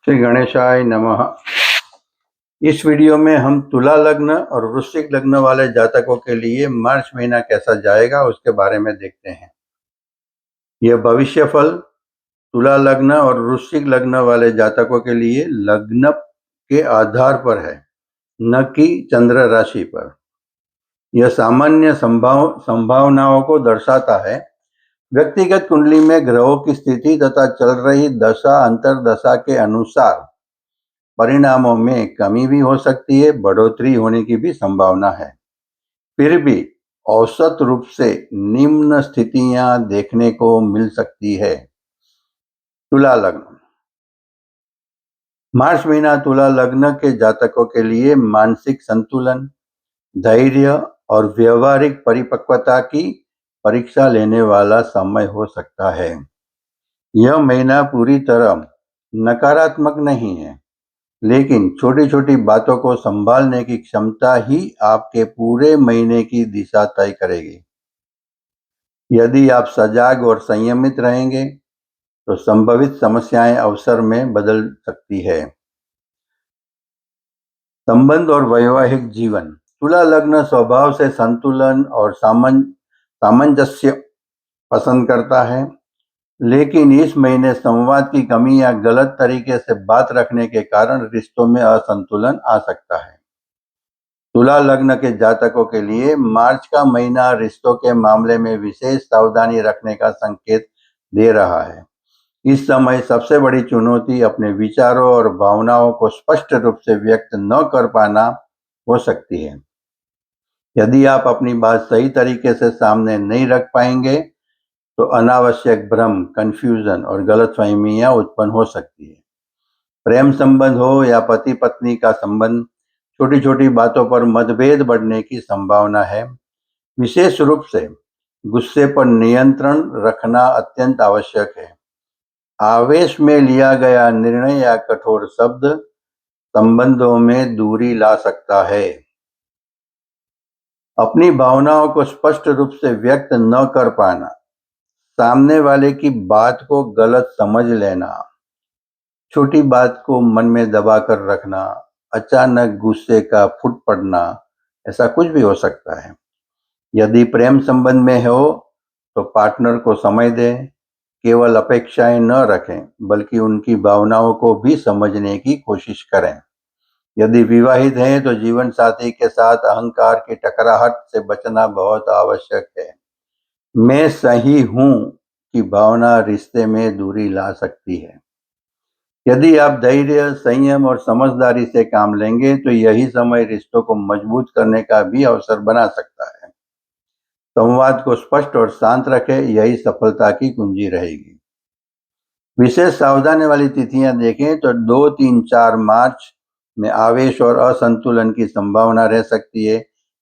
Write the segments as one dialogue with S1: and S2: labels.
S1: श्री गणेशाय नमः। इस वीडियो में हम तुला लग्न और वृश्चिक लग्न वाले जातकों के लिए मार्च महीना कैसा जाएगा उसके बारे में देखते हैं। यह भविष्य फल तुला लग्न और वृश्चिक लग्न वाले जातकों के लिए लग्न के आधार पर है, न कि चंद्र राशि पर। यह सामान्य संभावनाओं को दर्शाता है। व्यक्तिगत कुंडली में ग्रहों की स्थिति तथा चल रही दशा अंतरदशा के अनुसार परिणामों में कमी भी हो सकती है, बढ़ोतरी होने की भी संभावना है। फिर भी औसत रूप से निम्न स्थितियां देखने को मिल सकती है। तुला लग्न। मार्च महीना तुला लग्न के जातकों के लिए मानसिक संतुलन, धैर्य और व्यवहारिक परिपक्वता की परीक्षा लेने वाला समय हो सकता है। यह महीना पूरी तरह नकारात्मक नहीं है, लेकिन छोटी छोटी बातों को संभालने की क्षमता ही आपके पूरे महीने की दिशा तय करेगी। यदि आप सजाग और संयमित रहेंगे तो संभावित समस्याएं अवसर में बदल सकती है। संबंध और वैवाहिक जीवन। तुला लग्न स्वभाव से संतुलन और सामंजस्य पसंद करता है, लेकिन इस महीने संवाद की कमी या गलत तरीके से बात रखने के कारण रिश्तों में असंतुलन आ सकता है। तुला लग्न के जातकों के लिए मार्च का महीना रिश्तों के मामले में विशेष सावधानी रखने का संकेत दे रहा है। इस समय सबसे बड़ी चुनौती अपने विचारों और भावनाओं को स्पष्ट रूप से व्यक्त न कर पाना हो सकती है। यदि आप अपनी बात सही तरीके से सामने नहीं रख पाएंगे तो अनावश्यक भ्रम, कंफ्यूजन और गलतफहमियां उत्पन्न हो सकती है। प्रेम संबंध हो या पति पत्नी का संबंध, छोटी छोटी बातों पर मतभेद बढ़ने की संभावना है। विशेष रूप से गुस्से पर नियंत्रण रखना अत्यंत आवश्यक है। आवेश में लिया गया निर्णय या कठोर शब्द संबंधों में दूरी ला सकता है। अपनी भावनाओं को स्पष्ट रूप से व्यक्त न कर पाना, सामने वाले की बात को गलत समझ लेना, छोटी बात को मन में दबा कर रखना, अचानक गुस्से का फूट पड़ना, ऐसा कुछ भी हो सकता है। यदि प्रेम संबंध में हो तो पार्टनर को समय दें, केवल अपेक्षाएं न रखें बल्कि उनकी भावनाओं को भी समझने की कोशिश करें। यदि विवाहित हैं तो जीवन साथी के साथ अहंकार की टकराहट से बचना बहुत आवश्यक है। मैं सही हूं की भावना रिश्ते में दूरी ला सकती है। यदि आप धैर्य, संयम और समझदारी से काम लेंगे तो यही समय रिश्तों को मजबूत करने का भी अवसर बना सकता है। संवाद को स्पष्ट और शांत रखें, यही सफलता की कुंजी रहेगी। विशेष सावधानी वाली तिथियां देखें तो 2, 3, 4 मार्च में आवेश और असंतुलन की संभावना रह सकती है।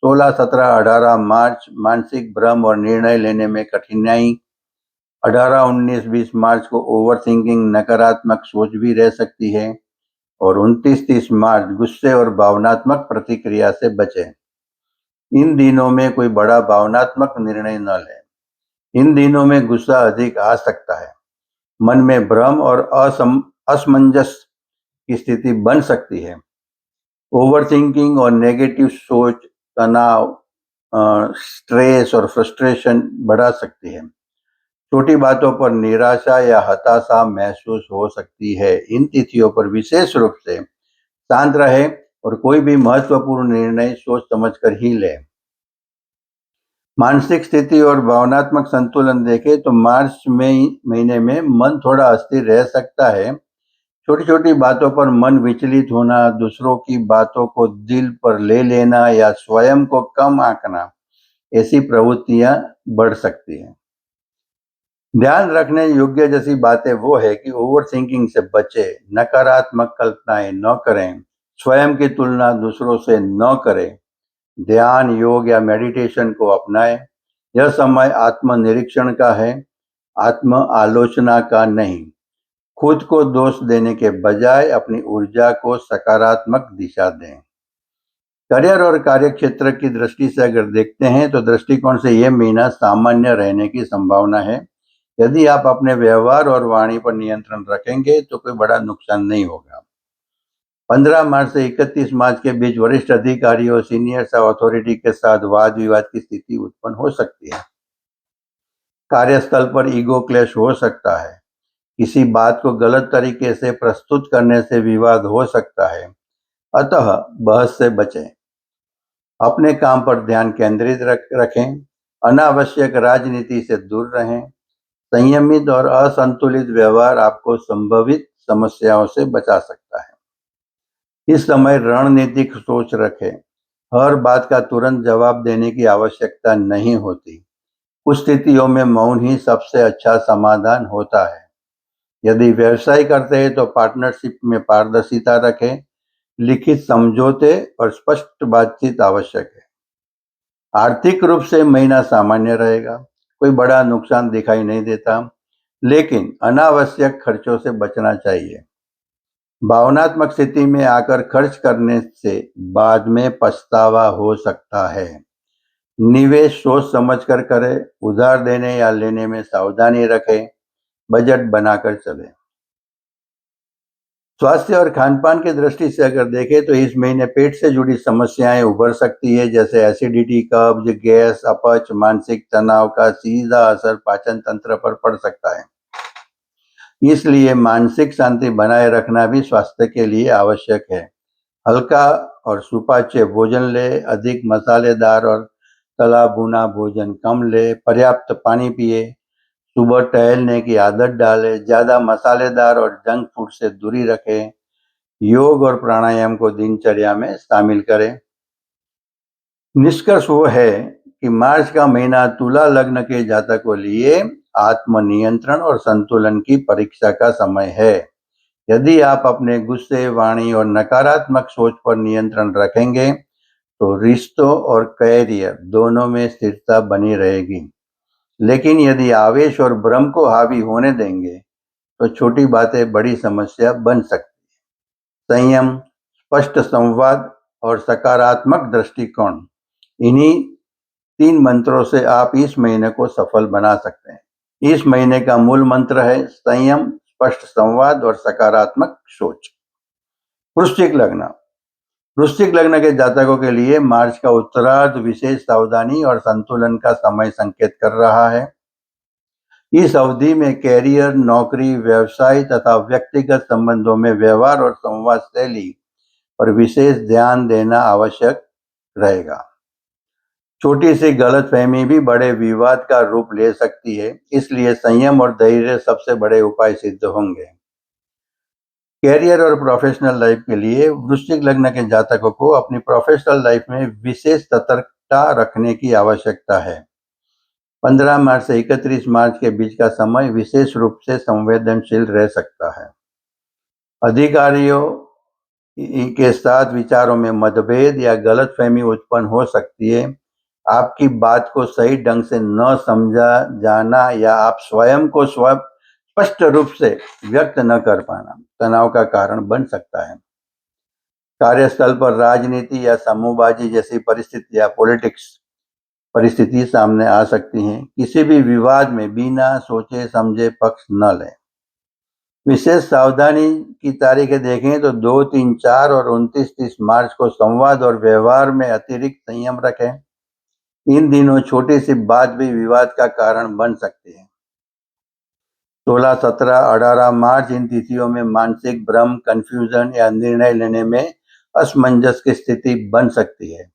S1: 16, 17, 18 मार्च मानसिक भ्रम और निर्णय लेने में कठिनाई। 18, 19, 20 मार्च को ओवर थिंकिंग, नकारात्मक सोच भी रह सकती है। और 29, 30 मार्च गुस्से और भावनात्मक प्रतिक्रिया से बचें। इन दिनों में कोई बड़ा भावनात्मक निर्णय न लें। इन दिनों में गुस्सा अधिक आ सकता है, मन में भ्रम और असमंजस की स्थिति बन सकती है। ओवरथिंकिंग और नेगेटिव सोच तनाव, स्ट्रेस और फ्रस्ट्रेशन बढ़ा सकती है। छोटी बातों पर निराशा या हताशा महसूस हो सकती है। इन तिथियों पर विशेष रूप से शांत रहे और कोई भी महत्वपूर्ण निर्णय सोच समझकर ही लें। मानसिक स्थिति और भावनात्मक संतुलन देखें तो मार्च महीने में मन थोड़ा अस्थिर रह सकता है। छोटी छोटी बातों पर मन विचलित होना, दूसरों की बातों को दिल पर ले लेना या स्वयं को कम आंकना, ऐसी प्रवृत्तियां बढ़ सकती हैं। ध्यान रखने योग्य जैसी बातें वो है कि ओवर थिंकिंग से बचें, नकारात्मक कल्पनाएं न करें, स्वयं की तुलना दूसरों से न करें, ध्यान, योग या मेडिटेशन को अपनाएं। यह समय आत्मनिरीक्षण का है, आत्म आलोचना का नहीं। खुद को दोष देने के बजाय अपनी ऊर्जा को सकारात्मक दिशा दें। करियर और कार्य क्षेत्र की दृष्टि से अगर देखते हैं तो दृष्टिकोण से यह महीना सामान्य रहने की संभावना है। यदि आप अपने व्यवहार और वाणी पर नियंत्रण रखेंगे तो कोई बड़ा नुकसान नहीं होगा। 15 मार्च से 31 मार्च के बीच वरिष्ठ अधिकारियों, सीनियर्स और अथॉरिटी के साथ वाद विवाद की स्थिति उत्पन्न हो सकती है। कार्यस्थल पर ईगो क्लैश हो सकता है। किसी बात को गलत तरीके से प्रस्तुत करने से विवाद हो सकता है, अतः बहस से बचें। अपने काम पर ध्यान केंद्रित रखें, अनावश्यक राजनीति से दूर रहें। संयमित और असंतुलित व्यवहार आपको संभावित समस्याओं से बचा सकता है। इस समय रणनीतिक सोच रखें। हर बात का तुरंत जवाब देने की आवश्यकता नहीं होती। कुछ स्थितियों में मौन ही सबसे अच्छा समाधान होता है। यदि व्यवसाय करते हैं तो पार्टनरशिप में पारदर्शिता रखें। लिखित समझौते और स्पष्ट बातचीत आवश्यक है। आर्थिक रूप से महीना सामान्य रहेगा। कोई बड़ा नुकसान दिखाई नहीं देता, लेकिन अनावश्यक खर्चों से बचना चाहिए। भावनात्मक स्थिति में आकर खर्च करने से बाद में पछतावा हो सकता है। निवेश सोच समझकर करें। उधार देने या लेने में सावधानी रखें। बजट बनाकर चलें। स्वास्थ्य और खान-पान की दृष्टि से अगर देखें तो इस महीने पेट से जुड़ी समस्याएं उभर सकती है, जैसे एसिडिटी, कब्ज, गैस, अपच। मानसिक तनाव का सीधा असर पाचन तंत्र पर पड़ सकता है, इसलिए मानसिक शांति बनाए रखना भी स्वास्थ्य के लिए आवश्यक है। हल्का और सुपाच्य भोजन ले। अधिक मसालेदार और तला भुना भोजन कम ले। पर्याप्त पानी पिए। सुबह टहलने की आदत डालें। ज़्यादा मसालेदार और जंक फूड से दूरी रखें। योग और प्राणायाम को दिनचर्या में शामिल करें। निष्कर्ष वो है कि मार्च का महीना तुला लग्न के जातकों के लिए आत्मनियंत्रण और संतुलन की परीक्षा का समय है। यदि आप अपने गुस्से, वाणी और नकारात्मक सोच पर नियंत्रण रखेंगे तो रिश्तों और कैरियर दोनों में स्थिरता बनी रहेगी। लेकिन यदि आवेश और भ्रम को हावी होने देंगे तो छोटी बातें बड़ी समस्या बन सकती है। संयम, स्पष्ट संवाद और सकारात्मक दृष्टिकोण, इन्हीं 3 मंत्रों से आप इस महीने को सफल बना सकते हैं। इस महीने का मूल मंत्र है संयम, स्पष्ट संवाद और सकारात्मक सोच। वृश्चिक लग्न। वृश्चिक लग्न के जातकों के लिए मार्च का उत्तरार्ध विशेष सावधानी और संतुलन का समय संकेत कर रहा है। इस अवधि में कैरियर, नौकरी, व्यवसाय तथा व्यक्तिगत संबंधों में व्यवहार और संवाद शैली पर विशेष ध्यान देना आवश्यक रहेगा। छोटी सी गलतफहमी भी बड़े विवाद का रूप ले सकती है, इसलिए संयम और धैर्य सबसे बड़े उपाय सिद्ध होंगे। कैरियर और प्रोफेशनल लाइफ के लिए वृश्चिक लग्न के जातकों को अपनी प्रोफेशनल लाइफ में विशेष सतर्कता रखने की आवश्यकता है। 15 मार्च से 31 मार्च के बीच का समय विशेष रूप से संवेदनशील रह सकता है। अधिकारियों के साथ विचारों में मतभेद या गलतफहमी उत्पन्न हो सकती है। आपकी बात को सही ढंग से न समझा जाना या आप स्वयं को स्पष्ट रूप से व्यक्त न कर पाना तनाव का कारण बन सकता है। कार्यस्थल पर राजनीति या समूहबाजी जैसी परिस्थिति सामने आ सकती हैं। किसी भी विवाद में बिना सोचे समझे पक्ष न लें। विशेष सावधानी की तारीखें देखें तो 2, 3, 4 और 29-30 मार्च को संवाद और व्यवहार में अतिरिक्त संयम रखें। इन दिनों छोटी सी बात भी विवाद का कारण बन सकती है। 16, 17, 18 मार्च इन तिथियों में मानसिक भ्रम, कंफ्यूजन या निर्णय लेने में असमंजस की स्थिति बन सकती है।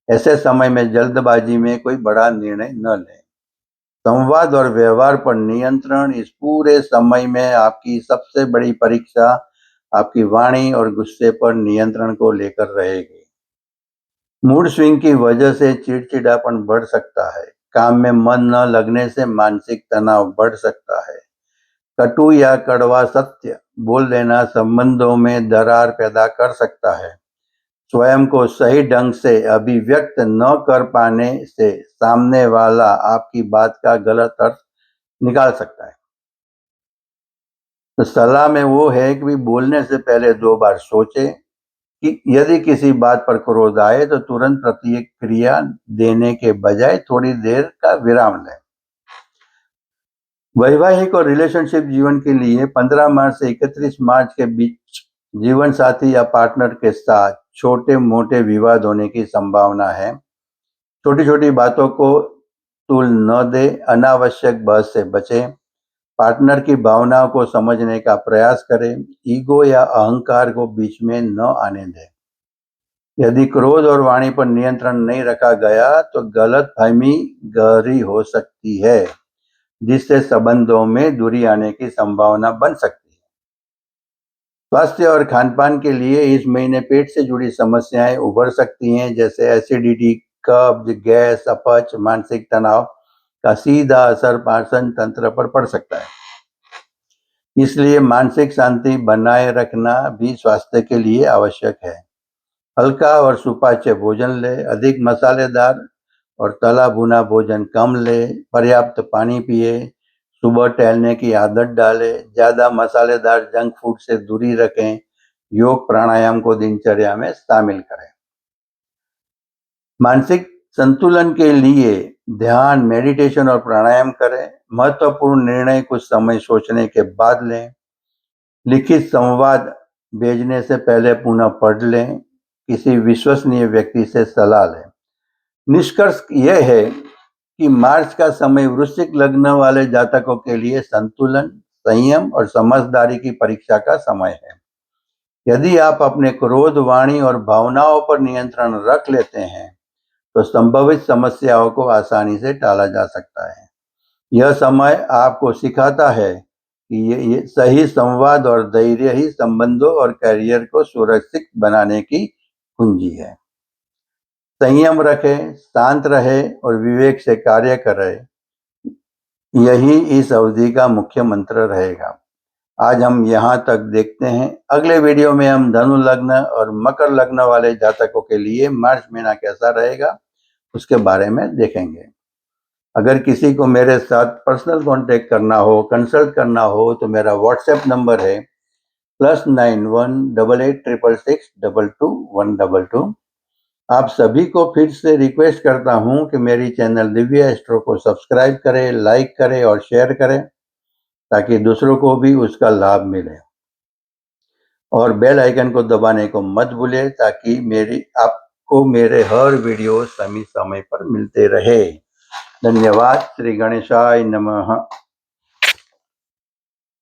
S1: ऐसे समय में जल्दबाजी में कोई बड़ा निर्णय न लें। संवाद और व्यवहार पर नियंत्रण इस पूरे समय में आपकी सबसे बड़ी परीक्षा आपकी वाणी और गुस्से पर नियंत्रण को लेकर रहेगी। मूड स्विंग की वजह से चिड़चिड़ापन बढ़ सकता है। काम में मन न लगने से मानसिक तनाव बढ़ सकता है। कटु या कड़वा सत्य बोल देना संबंधों में दरार पैदा कर सकता है। स्वयं को सही ढंग से अभिव्यक्त न कर पाने से सामने वाला आपकी बात का गलत अर्थ निकाल सकता है। तो सलाह में वो है कि बोलने से पहले 2 बार सोचें कि यदि किसी बात पर क्रोध आए तो तुरंत प्रतिक्रिया देने के बजाय थोड़ी देर का विराम लें। वैवाहिक और रिलेशनशिप जीवन के लिए 15 मार्च से 31 मार्च के बीच जीवन साथी या पार्टनर के साथ छोटे मोटे विवाद होने की संभावना है। छोटी छोटी बातों को तूल न दे, अनावश्यक बहस से बचें, पार्टनर की भावनाओं को समझने का प्रयास करें, ईगो या अहंकार को बीच में न आने दें। यदि क्रोध और वाणी पर नियंत्रण नहीं रखा गया तो गलतफहमी गहरी हो सकती है, जिससे संबंधों में दूरी आने की संभावना बन सकती है। स्वास्थ्य और खानपान के लिए इस महीने पेट से जुड़ी समस्याएं उभर सकती हैं, जैसे एसिडिटी, कब्ज, गैस, अपच। मानसिक तनाव का सीधा असर पाचन तंत्र पर पड़ सकता है, इसलिए मानसिक शांति बनाए रखना भी स्वास्थ्य के लिए आवश्यक है। हल्का और सुपाच्य भोजन ले, अधिक मसालेदार और तला भुना भोजन कम ले, पर्याप्त पानी पिए, सुबह टहलने की आदत डालें, ज़्यादा मसालेदार जंक फूड से दूरी रखें, योग प्राणायाम को दिनचर्या में शामिल करें। मानसिक संतुलन के लिए ध्यान, मेडिटेशन और प्राणायाम करें। महत्वपूर्ण निर्णय कुछ समय सोचने के बाद लें। लिखित संवाद भेजने से पहले पुनः पढ़ लें। किसी विश्वसनीय व्यक्ति से सलाह लें। निष्कर्ष यह है कि मार्च का समय वृश्चिक लग्न वाले जातकों के लिए संतुलन, संयम और समझदारी की परीक्षा का समय है। यदि आप अपने क्रोध, वाणी और भावनाओं पर नियंत्रण रख लेते हैं तो संभवित समस्याओं को आसानी से टाला जा सकता है। यह समय आपको सिखाता है कि ये सही संवाद और धैर्य ही संबंधों और करियर को सुरक्षित बनाने की कुंजी है। संयम रखें, शांत रहे और विवेक से कार्य करें, यही इस अवधि का मुख्य मंत्र रहेगा। आज हम यहाँ तक देखते हैं। अगले वीडियो में हम धनु लग्न और मकर लग्न वाले जातकों के लिए मार्च महीना कैसा रहेगा उसके बारे में देखेंगे। अगर किसी को मेरे साथ पर्सनल कांटेक्ट करना हो, कंसल्ट करना हो तो मेरा व्हाट्सएप नंबर है +918866622122। आप सभी को फिर से रिक्वेस्ट करता हूं कि मेरी चैनल दिव्य एस्ट्रो को सब्सक्राइब करें, लाइक करें और शेयर करें, ताकि दूसरों को भी उसका लाभ मिले। और बेल आइकन को दबाने को मत भूलें, ताकि आपको मेरे हर वीडियो समय समय पर मिलते रहे। धन्यवाद। श्री गणेशाय नमः।